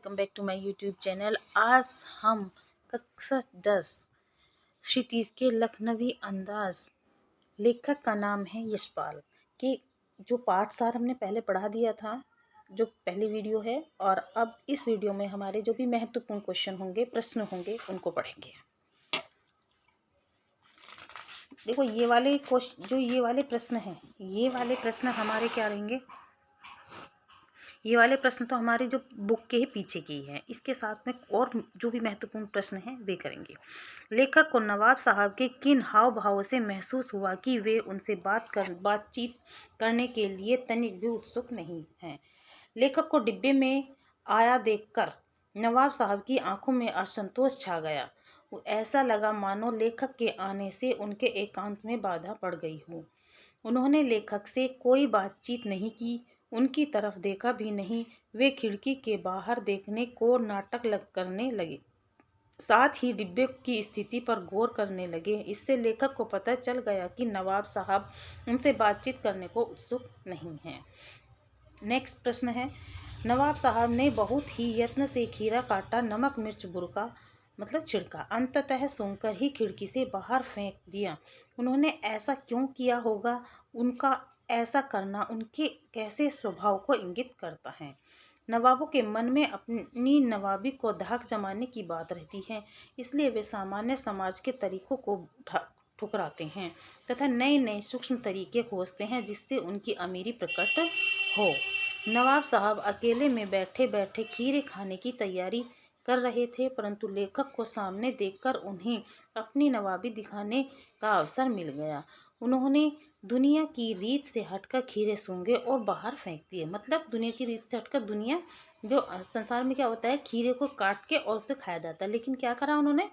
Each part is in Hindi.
Welcome back to my YouTube channel. आज हम कक्षा 10 क्षितिज के लखनवी अंदाज, लेखक का नाम है यशपाल, के जो पाठ सार हमने पहले पढ़ा दिया था, जो पहली वीडियो है, और अब इस वीडियो में हमारे जो भी महत्वपूर्ण क्वेश्चन होंगे, प्रश्न होंगे, उनको पढ़ेंगे। देखो ये वाले प्रश्न हैं, ये वाले प्रश्न हमारे क्या रहेंगे, ये वाले प्रश्न तो हमारे जो बुक के ही पीछे की है। इसके साथ में और जो भी महत्वपूर्ण प्रश्न हैं वे करेंगे। लेखक को नवाब साहब के किन हाव भावों से महसूस हुआ कि वे उनसे बातचीत करने के लिए तनिक भी उत्सुक नहीं हैं। लेखक को डिब्बे में आया देखकर नवाब साहब की आंखों में असंतोष छा गया। ऐसा लगा मानो लेखक के आने से उनके एकांत में बाधा पड़ गई हो। उन्होंने लेखक से कोई बातचीत नहीं की, उनकी तरफ देखा भी नहीं। वे खिड़की के बाहर देखने को नाटक करने लगे, साथ ही डिब्बे की स्थिति पर गौर करने लगे। इससे लेखक को पता चल गया कि नवाब साहब उनसे बातचीत करने को उत्सुक नहीं हैं। नेक्स्ट प्रश्न है, नवाब साहब ने बहुत ही यत्न से खीरा काटा, नमक मिर्च बुरका मतलब छिड़का, अंततः सूंघकर ही खिड़की से बाहर फेंक दिया। उन्होंने ऐसा क्यों किया होगा? उनका ऐसा करना उनके कैसे स्वभाव को इंगित करता है? नवाबों के मन में अपनी नवाबी को धाक जमाने की बात रहती है, इसलिए वे सामान्य समाज के तरीकों को ठुकराते हैं तथा नए नए सूक्ष्म तरीके खोजते हैं जिससे उनकी अमीरी प्रकट हो। नवाब साहब अकेले में बैठे बैठे खीरे खाने की तैयारी कर रहे थे, परंतु लेखक को सामने देखकर उन्हें अपनी नवाबी दिखाने का अवसर मिल गया। उन्होंने दुनिया की रीत से हटकर खीरे सूंघे और बाहर फेंक दिए। मतलब दुनिया की रीत से हटकर, दुनिया जो संसार में क्या होता है, खीरे को काट के और उसे खाया जाता है, लेकिन क्या करा उन्होंने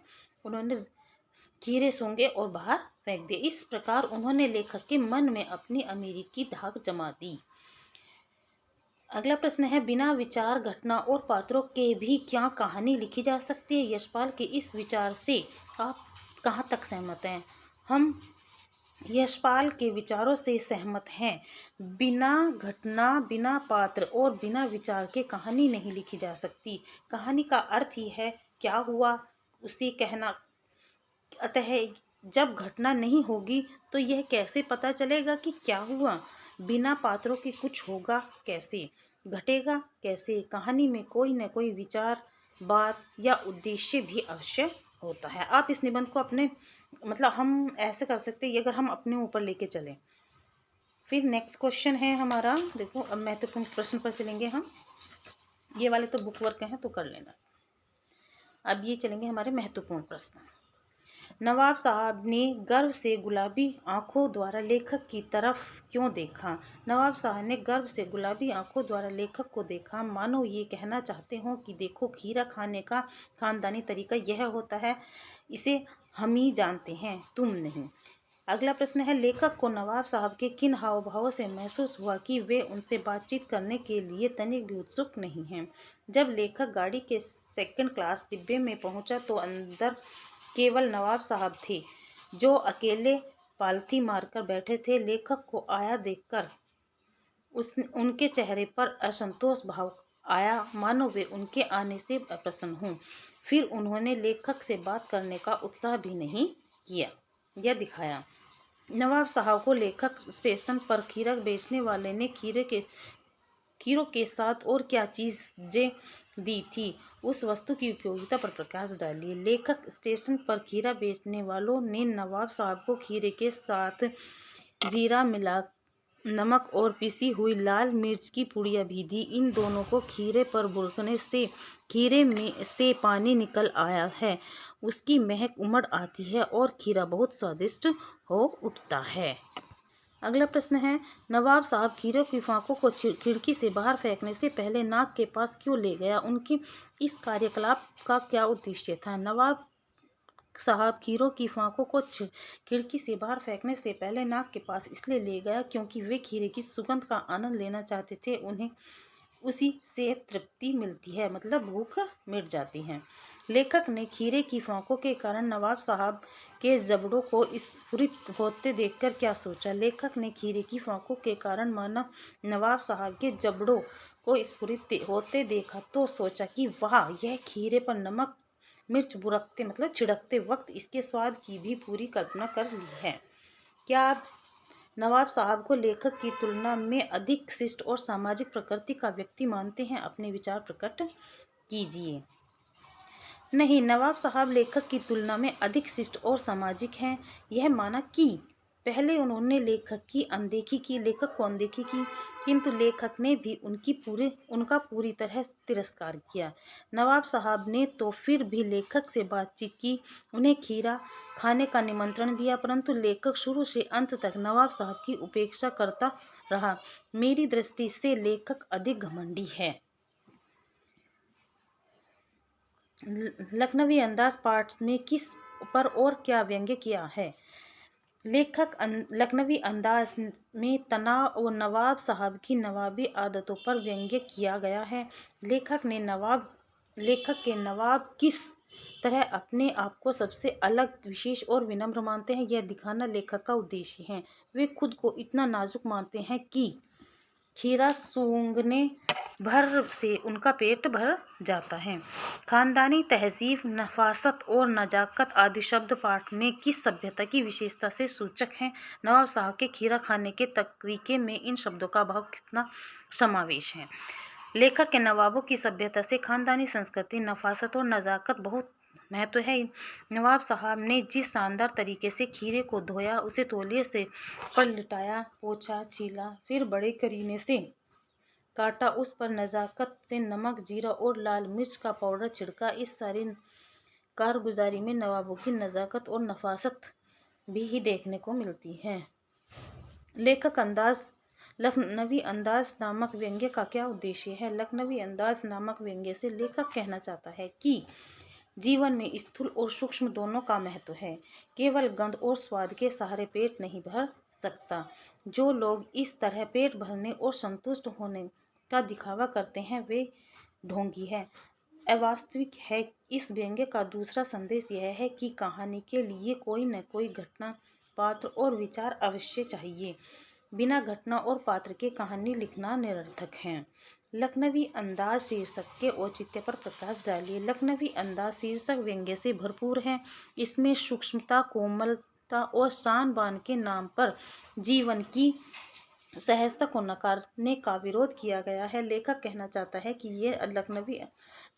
खीरे सूंघे और बाहर फेंक दिए। इस प्रकार उन्होंने लेखक के मन में अपनी अमीरी की धाक जमा दी। अगला प्रश्न है, बिना विचार, घटना और पात्रों के भी क्या कहानी लिखी जा सकती है? यशपाल के इस विचार से आप कहाँ तक सहमत हैं? हम यशपाल के विचारों से सहमत हैं। बिना घटना, बिना पात्र और बिना विचार के कहानी नहीं लिखी जा सकती। कहानी का अर्थ ही है क्या हुआ उसे कहना। अतः जब घटना नहीं होगी तो यह कैसे पता चलेगा कि क्या हुआ? बिना पात्रों के कुछ होगा कैसे, घटेगा कैसे? कहानी में कोई न कोई विचार, बात या उद्देश्य भी अवश्य होता है। आप इस निबंध को अपने हम ऐसे कर सकते हैं, अगर हम अपने ऊपर लेके चलें। फिर नेक्स्ट क्वेश्चन है हमारा, देखो अब महत्वपूर्ण प्रश्न पर चलेंगे हम। ये वाले तो बुक वर्क हैं तो कर लेना। अब ये चलेंगे हमारे महत्वपूर्ण प्रश्न। नवाब साहब ने गर्व से गुलाबी आंखों द्वारा लेखक की तरफ क्यों देखा? नवाब साहब ने गर्व से गुलाबी आंखों द्वारा लेखक को देखा, मानो ये कहना चाहते हो कि देखो, खीरा खाने का खानदानी तरीका यह होता है, इसे हम ही जानते हैं, तुम नहीं। अगला प्रश्न है, लेखक को नवाब साहब के किन हाव भावों से महसूस हुआ कि वे उनसे बातचीत करने के लिए तनिक भी उत्सुक नहीं हैं? जब लेखक गाड़ी के सेकंड क्लास डिब्बे में पहुंचा तो अंदर केवल नवाब साहब थे, जो अकेले पालथी मारकर बैठे थे। लेखक को आया देखकर उनके चेहरे पर असंतोष भाव आया, मानो वे उनके आने से अप्रसन्न हों। फिर उन्होंने लेखक से बात करने का उत्साह भी नहीं किया या दिखाया। नवाब साहब को लेखक स्टेशन पर खीरा बेचने वाले ने खीरों के साथ और क्या चीजें दी थी, उस वस्तु की उपयोगिता पर प्रकाश डालिए। लेखक स्टेशन पर खीरा बेचने वालों ने नवाब साहब को खीरे के साथ जीरा मिला, नमक और पिसी हुई लाल मिर्च की पुड़िया भी दी। इन दोनों को खीरे पर बुरकने से खीरे में से पानी निकल आया है, उसकी महक उमड़ आती है और खीरा बहुत स्वादिष्ट हो उठता है। अगला प्रश्न है, नवाब साहब खीरों की फांकों को खिड़की से बाहर फेंकने से पहले नाक के पास क्यों ले गया? उनकी इस कार्यकलाप का क्या उद्देश्य था? नवाब साहब खीरों की फांकों को खिड़की से बाहर फेंकने से पहले नाक के पास इसलिए ले गया क्योंकि वे खीरे की सुगंध का आनंद लेना चाहते थे। उन्हें उसी से तृप्ति मिलती है, मतलब भूख मिट जाती है। लेखक ने खीरे की फांकों के कारण नवाब साहब के जबड़ों को स्फुरित होते देखकर क्या सोचा? लेखक ने खीरे की फांकों के कारण मानो नवाब साहब के जबड़ों को स्फुरित होते देखा तो सोचा कि वाह, यह खीरे पर नमक मिर्च बुरकते मतलब छिड़कते वक्त इसके स्वाद की भी पूरी कल्पना कर ली है। क्या आप नवाब साहब को लेखक की तुलना में अधिक शिष्ट और सामाजिक प्रकृति का व्यक्ति मानते हैं? अपने विचार प्रकट कीजिए। नहीं, नवाब साहब लेखक की तुलना में अधिक शिष्ट और सामाजिक हैं। यह माना कि पहले उन्होंने लेखक को अनदेखी की, किंतु लेखक ने भी उनका पूरी तरह तिरस्कार किया। नवाब साहब ने तो फिर भी लेखक से बातचीत की, उन्हें खीरा खाने का निमंत्रण दिया, परंतु लेखक शुरू से अंत तक नवाब साहब की उपेक्षा करता रहा। मेरी दृष्टि से लेखक अधिक घमंडी है। लखनवी अंदाज पाठ में किस पर और क्या व्यंग्य किया है? लखनवी अंदाज में तनाव और नवाब साहब की नवाबी आदतों पर व्यंग्य किया गया है। लेखक के नवाब किस तरह अपने आप को सबसे अलग, विशेष और विनम्र मानते हैं, यह दिखाना लेखक का उद्देश्य है। वे खुद को इतना नाजुक मानते हैं कि खीरा सूंघने भर से उनका पेट भर जाता है। खानदानी तहजीब, नफासत और नजाकत आदि शब्द पाठ में किस सभ्यता की विशेषता से सूचक हैं? नवाब साहब के खीरा खाने के तरीके में इन शब्दों का भाव कितना समावेश है? लेखक के नवाबों की सभ्यता से खानदानी संस्कृति, नफासत और नजाकत बहुत महत्व है। नवाब साहब ने जिस शानदार तरीके से खीरे को धोया, उसे तौलिए से पलटाया, पोंछा, छीला, फिर बड़े करीने से काटा, उस पर नजाकत से नमक, जीरा और लाल मिर्च का पाउडर छिड़का, इस सारी कारगुजारी में नवाबों की नजाकत और नफासत भी देखने को मिलती है। लखनवी अंदाज नामक व्यंग्य का क्या उद्देश्य है? लखनवी अंदाज नामक व्यंग्य से लेखक कहना चाहता है कि जीवन में स्थूल और सूक्ष्म दोनों का महत्व है। केवल गंध और स्वाद के सहारे पेट नहीं भर सकता। जो लोग इस तरह पेट भरने और संतुष्ट होने का दिखावा करते हैं, वे ढोंगी है, अवास्तविक है। इस व्यंग्य का दूसरा संदेश यह है कि कहानी के लिए कोई न कोई घटना, पात्र और विचार अवश्य चाहिए। बिना घटना और पात्र के कहानी लिखना निरर्थक है। लखनवी अंदाज शीर्षक के औचित्य पर प्रकाश डालिए। लखनवी अंदाज शीर्षक व्यंग्य से भरपूर है। इसमें सूक्ष्मता, कोमलता और शान बान के नाम पर जीवन की सहजता को नकारने का विरोध किया गया है। लेखक कहना चाहता है कि ये लखनवी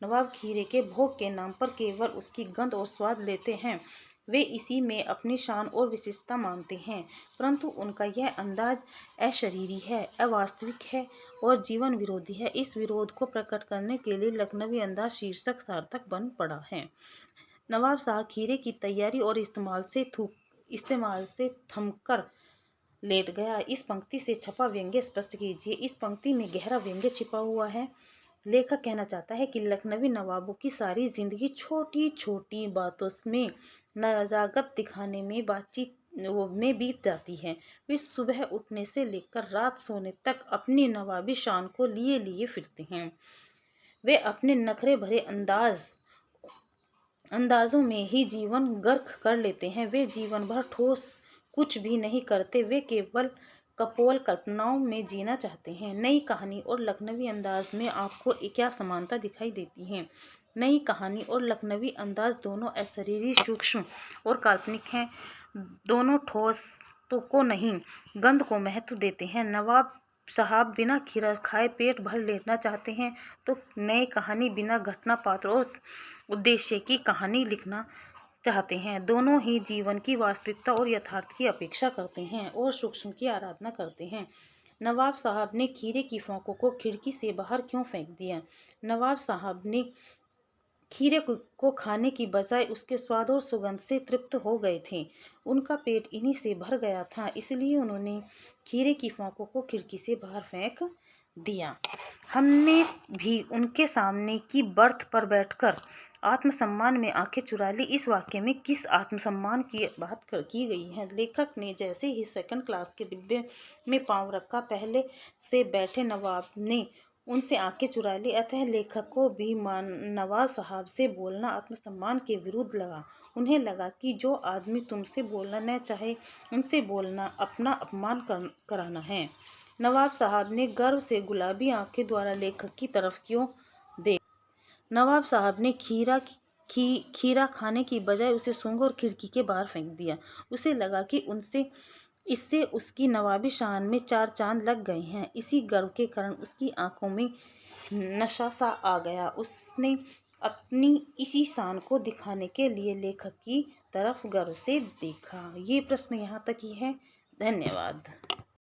नवाब खीरे के भोग के नाम पर केवल उसकी गंध और स्वाद लेते हैं। वे इसी में अपनी शान और विशिष्टता मानते हैं, परंतु उनका यह अंदाज अशरीरी है, अवास्तविक है और जीवन विरोधी है। इस विरोध को प्रकट करने के लिए लखनवी अंदाज शीर्षक सार्थक बन पड़ा है। नवाब साहब खीरे की तैयारी और इस्तेमाल से थमकर लेट गया। इस पंक्ति से छपा व्यंग्य स्पष्ट कीजिए। इस पंक्ति में गहरा व्यंग्य छिपा हुआ है। लेखक कहना चाहता है कि लखनवी नवाबों की सारी जिंदगी छोटी छोटी बातों में नजाकत दिखाने में बातचीत में बीत जाती है। वे सुबह उठने से लेकर रात सोने तक अपनी नवाबी शान को लिए लिए फिरते हैं। वे अपने नखरे भरे अंदाजों में ही जीवन गर्क कर लेते हैं। वे जीवन भर ठोस कुछ भी नहीं करते। वे केवल कपोल कल्पनाओं में जीना चाहते हैं। नई कहानी और लखनवी अंदाज में आपको क्या समानता दिखाई देती है? नई कहानी और लखनवी अंदाज दोनों अशरीरी, सूक्ष्म और काल्पनिक हैं। दोनों ठोस तो को नहीं, गंध को महत्व देते हैं। नवाब साहब बिना खीरा खाए पेट भर लेना चाहते हैं, तो नई कहानी बिना घटना, पात्र और उद्देश्य की कहानी लिखना चाहते हैं। दोनों ही जीवन की वास्तविकता और यथार्थ की अपेक्षा करते हैं और सूक्ष्म की आराधना करते हैं। नवाब साहब ने खीरे की फोंकों को खिड़की से बाहर क्यों फेंक दिया? नवाब साहब ने खीरे को खाने की बजाय उसके स्वाद और सुगंध से तृप्त हो गए थे। उनका पेट इन्हीं से भर गया था, इसलिए उन्होंने खीरे की फोंकों को खिड़की से बाहर फेंक दिया। हमने भी उनके सामने की बर्थ पर बैठकर आत्मसम्मान में आंखें चुरा ली। इस वाक्य में किस आत्मसम्मान की बात की गई है? लेखक ने जैसे ही सेकंड क्लास के डिब्बे में पांव रखा, पहले से बैठे नवाब ने उनसे आंखें चुरा ली। अतः लेखक को भी नवाब साहब से बोलना आत्मसम्मान के विरुद्ध लगा। उन्हें लगा कि जो आदमी तुमसे बोलना न चाहे, उनसे बोलना अपना अपमान कराना है। नवाब साहब ने गर्व से गुलाबी आंखें द्वारा लेखक की तरफ क्यों देखा? नवाब साहब ने खीरा खाने की बजाय उसे सूंघ और खिड़की के बाहर फेंक दिया। उसे लगा कि इससे उसकी नवाबी शान में 4 चांद लग गए हैं। इसी गर्व के कारण उसकी आंखों में नशा सा आ गया। उसने अपनी इसी शान को दिखाने के लिए लेखक की तरफ गर्व से देखा। ये प्रश्न यहाँ तक ही है। धन्यवाद।